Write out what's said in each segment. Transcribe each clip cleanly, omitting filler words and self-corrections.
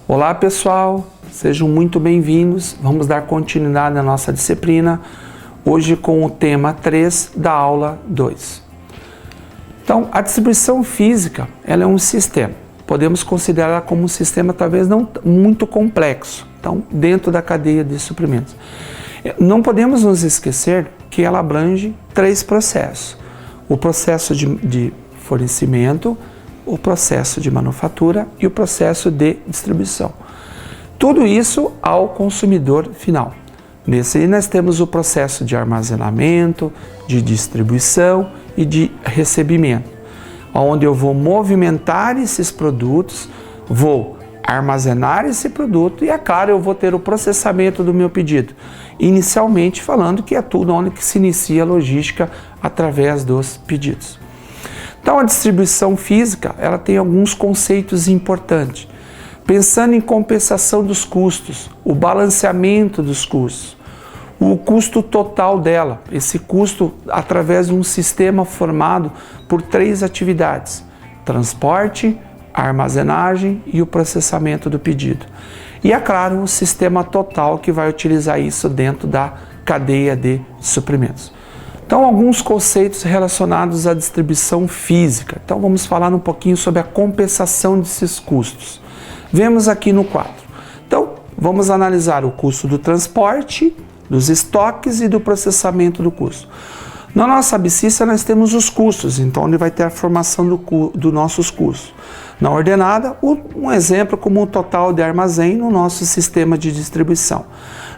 Olá pessoal, sejam muito bem-vindos. Vamos dar continuidade na nossa disciplina, hoje com o tema 3 da aula 2. Então, a distribuição física, ela é um sistema. Podemos considerar como um sistema talvez não muito complexo, então, dentro da cadeia de suprimentos. Não podemos nos esquecer que ela abrange 3 processos. O processo de fornecimento, o processo de manufatura e o processo de distribuição. Tudo isso ao consumidor final. Nesse aí nós temos o processo de armazenamento, de distribuição e de recebimento, onde eu vou movimentar esses produtos, vou armazenar esse produto e, é claro, eu vou ter o processamento do meu pedido. Inicialmente falando que é tudo onde que se inicia a logística através dos pedidos. Então, a distribuição física, ela tem alguns conceitos importantes. Pensando em compensação dos custos, o balanceamento dos custos, o custo total dela, esse custo através de um sistema formado por 3 atividades: transporte, armazenagem e o processamento do pedido. E, é claro, o sistema total que vai utilizar isso dentro da cadeia de suprimentos. Então, alguns conceitos relacionados à distribuição física. Então, vamos falar um pouquinho sobre a compensação desses custos. Vemos aqui no quadro. Então, vamos analisar o custo do transporte, dos estoques e do processamento do custo. Na nossa abscissa, nós temos os custos, então, onde vai ter a formação dos nossos custos. Na ordenada, um exemplo como o total de armazém no nosso sistema de distribuição.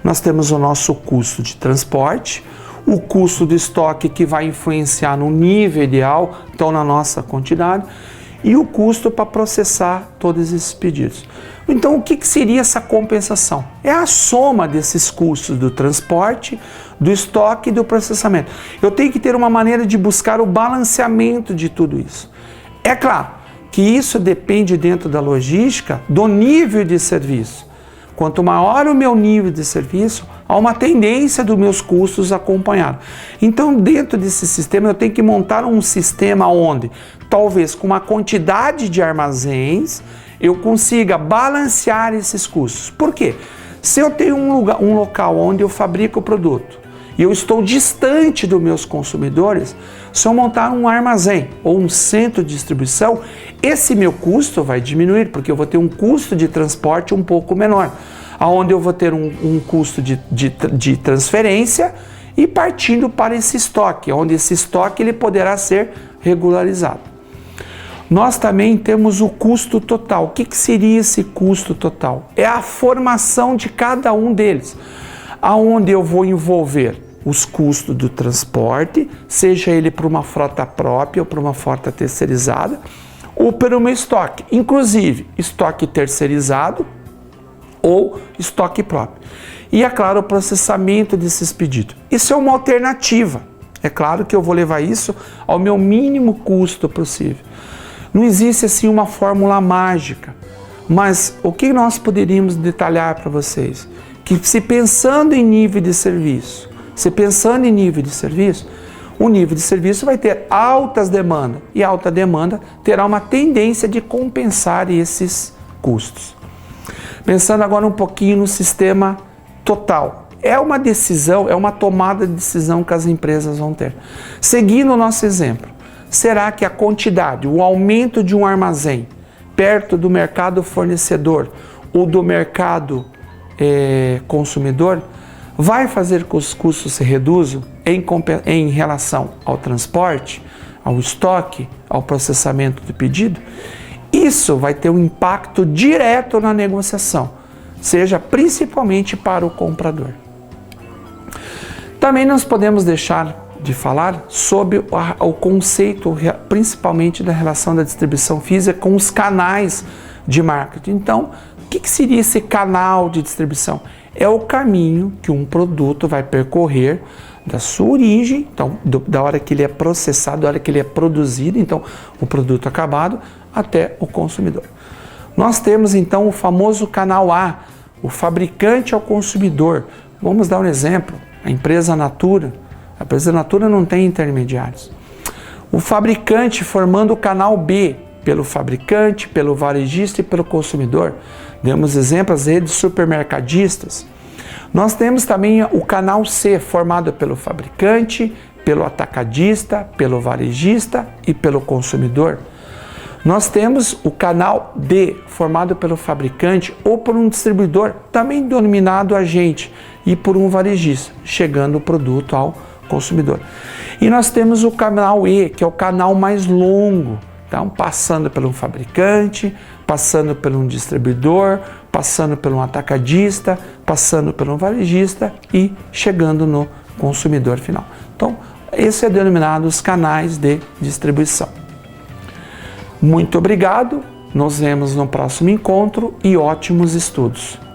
Nós temos o nosso custo de transporte, o custo do estoque que vai influenciar no nível ideal, então na nossa quantidade, e o custo para processar todos esses pedidos. Então, o que seria essa compensação? É a soma desses custos do transporte, do estoque e do processamento. Eu tenho que ter uma maneira de buscar o balanceamento de tudo isso. É claro que isso depende dentro da logística do nível de serviço. Quanto maior o meu nível de serviço, há uma tendência dos meus custos acompanhar. Então, dentro desse sistema, eu tenho que montar um sistema onde, talvez com uma quantidade de armazéns, eu consiga balancear esses custos. Por quê? Se eu tenho um local onde eu fabrico o produto e eu estou distante dos meus consumidores, se eu montar um armazém ou um centro de distribuição, esse meu custo vai diminuir, porque eu vou ter um custo de transporte um pouco menor, onde eu vou ter um custo de transferência e partindo para esse estoque, onde esse estoque ele poderá ser regularizado. Nós também temos o custo total. O que seria esse custo total? É a formação de cada um deles, aonde eu vou envolver os custos do transporte, seja ele para uma frota própria ou para uma frota terceirizada, ou pelo meu estoque, inclusive estoque terceirizado ou estoque próprio. E, é claro, o processamento desses pedidos. Isso é uma alternativa. É claro que eu vou levar isso ao meu mínimo custo possível. Não existe assim uma fórmula mágica, mas o que nós poderíamos detalhar para vocês? Que se pensando em nível de serviço, o nível de serviço vai ter altas demandas e alta demanda terá uma tendência de compensar esses custos. Pensando agora um pouquinho no sistema total. É uma decisão, é uma tomada de decisão que as empresas vão ter. Seguindo o nosso exemplo, será que a quantidade, o aumento de um armazém perto do mercado fornecedor ou do mercado consumidor vai fazer que os custos se reduzam em relação ao transporte, ao estoque, ao processamento do pedido? Isso vai ter um impacto direto na negociação, seja principalmente para o comprador. Também nós podemos deixar de falar sobre o conceito, principalmente da relação da distribuição física com os canais de marketing. Então, o que seria esse canal de distribuição? É o caminho que um produto vai percorrer da sua origem, então, da hora que ele é processado, da hora que ele é produzido, então, o produto acabado, até o consumidor. Nós temos, então, o famoso canal A, o fabricante ao consumidor. Vamos dar um exemplo, a empresa Natura. A empresa Natura não tem intermediários. O fabricante formando o canal B, pelo fabricante, pelo varejista e pelo consumidor. Demos exemplos, as redes supermercadistas. Nós temos também o canal C, formado pelo fabricante, pelo atacadista, pelo varejista e pelo consumidor. Nós temos o canal D, formado pelo fabricante ou por um distribuidor, também denominado agente, e por um varejista, chegando o produto ao consumidor. E nós temos o canal E, que é o canal mais longo, então passando pelo fabricante, passando por um distribuidor, passando por um atacadista, passando por um varejista e chegando no consumidor final. Então, esse é denominado os canais de distribuição. Muito obrigado, nos vemos no próximo encontro e ótimos estudos!